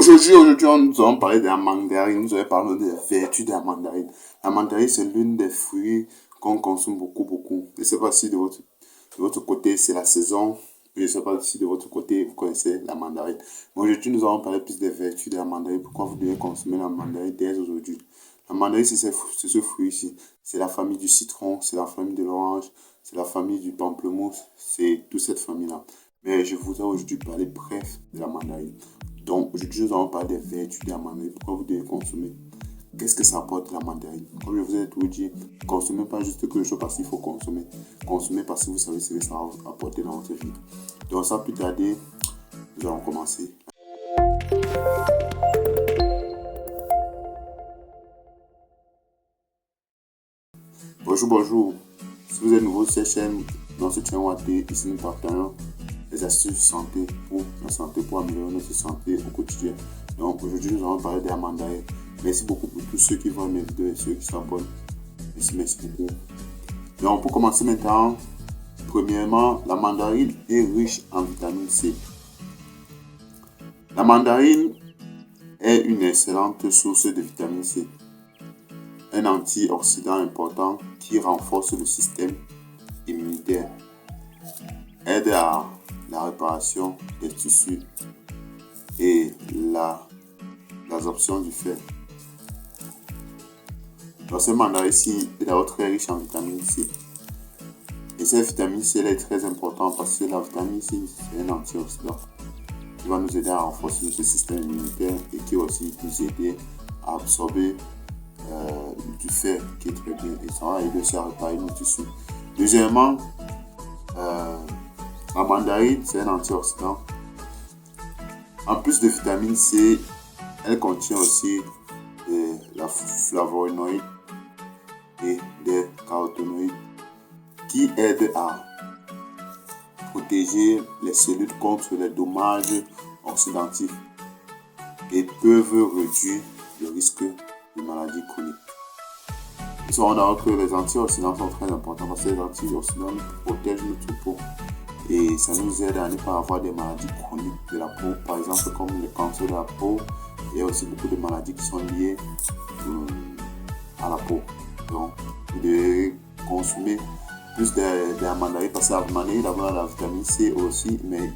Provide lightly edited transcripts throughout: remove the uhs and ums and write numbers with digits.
Aujourd'hui, nous allons parler de la mandarine. Nous allons parler des vertus de la mandarine. La mandarine, c'est l'une des fruits qu'on consomme beaucoup. Je ne sais pas si de votre côté, c'est la saison. Je ne sais pas si de votre côté, vous connaissez la mandarine. Mais aujourd'hui, nous allons parler plus des vertus de la mandarine. Pourquoi vous devez consommer la mandarine dès aujourd'hui. La mandarine, c'est ce fruit-ci. C'est la famille du citron, c'est la famille de l'orange, c'est la famille du pamplemousse. C'est toute cette famille-là. Mais je voudrais aujourd'hui parler bref de la mandarine. Donc, aujourd'hui, nous allons parler des vertus de la mandarine. Pourquoi vous devez consommer? Qu'est-ce que ça apporte la mandarine? Comme je vous ai tout dit, consommez pas juste quelque chose parce qu'il faut consommer. Consommez parce que vous savez ce que ça va apporter dans votre vie. Donc, sans plus tarder, nous allons commencer. Bonjour. Si vous êtes nouveau sur cette chaîne, dans cette chaîne WAT, ici nous partageons les astuces santé pour la santé, pour améliorer notre santé au quotidien. Donc aujourd'hui, nous allons parler de la mandarine. Merci beaucoup pour tous ceux qui voient mes vidéos et ceux qui s'abonnent. Merci beaucoup. Donc pour commencer maintenant, premièrement, la mandarine est riche en vitamine C. La mandarine est une excellente source de vitamine C, un antioxydant important qui renforce le système immunitaire, aide à la réparation des tissus et l'absorption du fer. Donc, ce mandarine-ci est d'abord très riche en vitamine C. Et cette vitamine C elle est très importante parce que la vitamine C, c'est un antioxydant qui va nous aider à renforcer notre système immunitaire et qui va aussi nous aider à absorber du fer qui est très bien. Et ça va aider aussi à réparer nos tissus. Deuxièmement, la mandarine, c'est un antioxydant. En plus de vitamine C, elle contient aussi la flavonoïde et des caroténoïdes qui aident à protéger les cellules contre les dommages oxydatifs et peuvent réduire le risque de maladies chroniques. Nous savons d'abord que les antioxydants sont très importants parce que les antioxydants protègent notre peau et ça nous aide à ne pas avoir des maladies chroniques de la peau, par exemple comme le cancer de la peau. Il y a aussi beaucoup de maladies qui sont liées à la peau. Donc, vous devez consommer plus de la mandarine parce que la mandarine a la vitamine C aussi, mais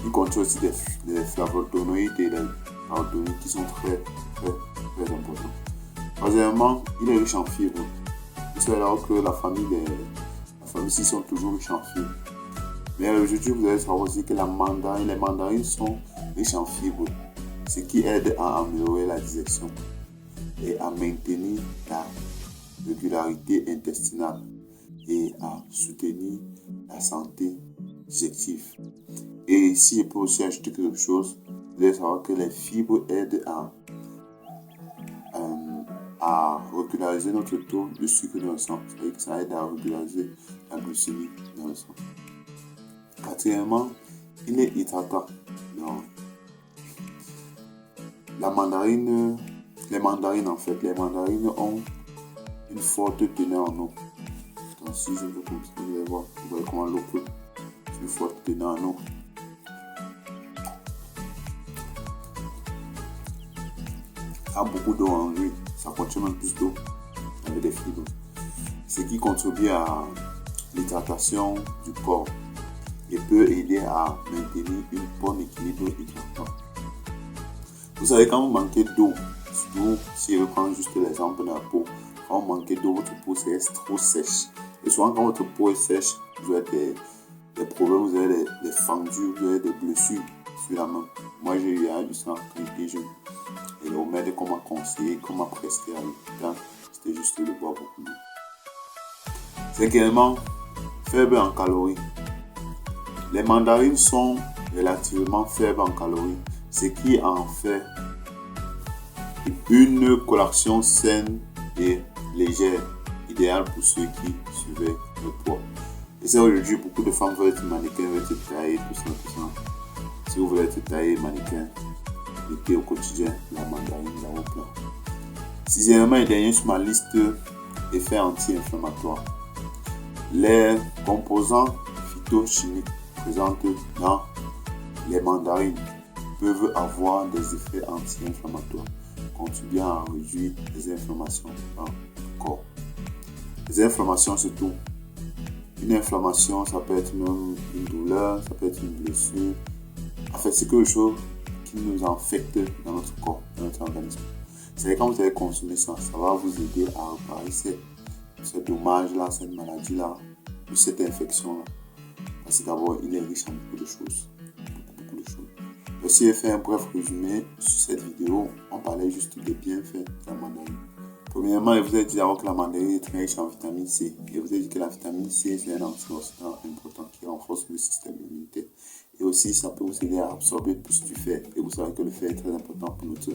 il contient aussi des flavonoïdes et des caroténoïdes qui sont très importants. Troisièmement, il est riche en fibres. Vous savez alors que la famille ici sont toujours riches en fibres. Mais aujourd'hui, vous allez savoir aussi que les mandarines sont riches en fibres, ce qui aide à améliorer la digestion et à maintenir la régularité intestinale et à soutenir la santé digestive. Et ici, je peux aussi ajouter quelque chose. Vous allez savoir que les fibres aident à régulariser notre taux de sucre dans le sang. C'est-à-dire que ça aide à régulariser la glycémie dans le sang. Quatrièmement, il est hydratant. Donc, les mandarines ont une forte teneur en eau. Donc, si je vous montre, vous allez voir, vous voyez comment l'eau coule. C'est une forte teneur en eau. Ça a beaucoup d'eau en lui, ça contient même plus d'eau avec des fibres. Ce qui contribue à l'hydratation du corps et peut aider à maintenir une bonne équilibre hydratant. Vous savez, quand vous manquez d'eau, surtout si je prends juste l'exemple de la peau, quand vous manquez d'eau, votre peau reste trop sèche. Et souvent, quand votre peau est sèche, vous avez des problèmes, vous avez des fendus, vous avez des blessures sur la main. Moi, j'ai eu ça quand j'étais jeune. Et le remède qu'on m'a conseillé, qu'on m'a prescrit à l'hôpital, c'était juste de boire beaucoup d'eau. Cinquièmement, faible en calories. Les mandarines sont relativement faibles en calories, ce qui en fait une collation saine et légère, idéale pour ceux qui suivaient le poids. Et c'est aujourd'hui, beaucoup de femmes veulent être mannequins, veulent être taillées, tout ça. Si vous voulez être taillé mannequin, mettez au quotidien la mandarine dans vos plats. Sixièmement et dernier sur ma liste, effet anti-inflammatoire. Les composants phytochimiques présents dans les mandarines peuvent avoir des effets anti-inflammatoires, contribuant à réduire les inflammations dans le corps. Les inflammations, c'est tout. Une inflammation, ça peut être même une douleur, ça peut être une blessure. En fait, c'est quelque chose qui nous infecte dans notre corps, dans notre organisme. C'est quand vous allez consommer ça, ça va vous aider à réparer ce dommage-là, cette maladie-là, ou cette infection-là. Parce que d'abord, il est riche en beaucoup de choses. Beaucoup de choses. Aussi, j'ai fait un bref résumé sur cette vidéo. On parlait juste des bienfaits de la mandarine. Premièrement, je vous ai dit d'abord que la mandarine est très riche en vitamine C. Je vous ai dit que la vitamine C, c'est un antioxydant important qui renforce le système immunitaire. Et aussi, ça peut vous aider à absorber plus du fer. Et vous savez que le fer est très important pour notre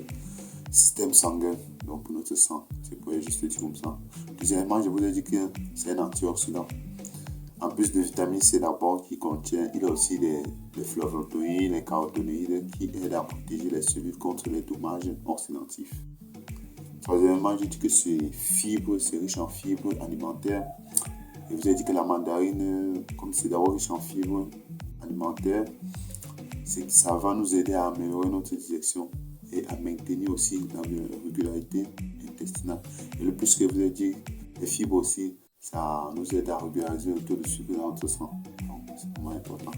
système sanguin, donc pour notre sang. C'est pour juste dire comme ça. Deuxièmement, je vous ai dit que c'est un antioxydant. En plus de vitamine C d'abord qui contient, il y a aussi les flavonoïdes, les caroténoïdes qui aident à protéger les cellules contre les dommages oxydatifs. Troisièmement, je dis que c'est riche en fibres alimentaires. Je vous ai dit que la mandarine, comme c'est d'abord riche en fibres alimentaires, ça va nous aider à améliorer notre digestion et à maintenir aussi la régularité intestinale. Et le plus que je vous ai dit, les fibres aussi, ça nous aide à régulariser le taux de sucre dans notre sang. Donc, c'est vraiment important.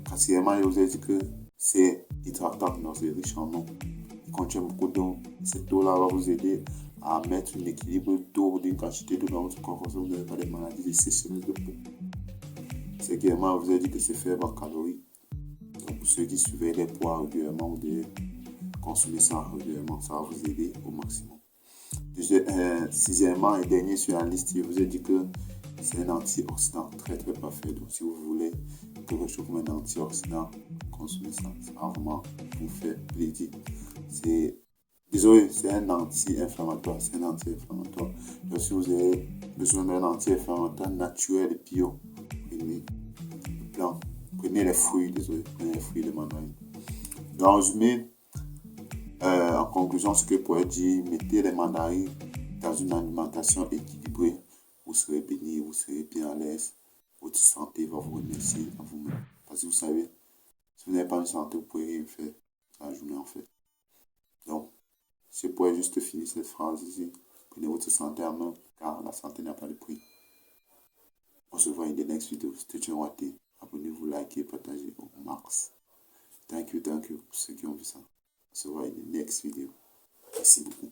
Quatrièmement, je vous ai dit que c'est hydratant, donc c'est riche en eau. Il contient beaucoup d'eau. Cette eau-là va vous aider à mettre un équilibre d'eau, d'une quantité d'eau dans votre corps, vous n'avez pas des maladies de sécheresse de peau. Cinquièmement, je vous ai dit que c'est faible en calories. Donc, pour ceux qui suivent les poids régulièrement, vous devez consommer ça régulièrement. Ça va vous aider au maximum. Sixièmement et dernier sur la liste, je vous ai dit que c'est un antioxydant très très parfait. Donc, si vous voulez quelque chose comme un antioxydant, consommez ça. Ça va vraiment vous faire plaisir. Désolé, c'est un anti-inflammatoire. C'est un anti-inflammatoire. Donc, si vous avez besoin d'un anti-inflammatoire naturel et bio, prenez les fruits, prenez les fruits de mandarine. En résumé, en conclusion, ce que je pourrais dire, mettez les mandarines dans une alimentation équilibrée. Vous serez béni, vous serez bien à l'aise. Votre santé va vous remercier à vous-même. Parce que vous savez, si vous n'avez pas une santé, vous ne pouvez rien faire la journée en fait. Donc, je pourrais juste finir cette phrase ici. Prenez votre santé en main, car la santé n'a pas de prix. On se voit in the next video. C'était Tchouanté. Abonnez-vous, likez, partagez au max. Thank you pour ceux qui ont vu ça. On se voit in the next video. Merci beaucoup.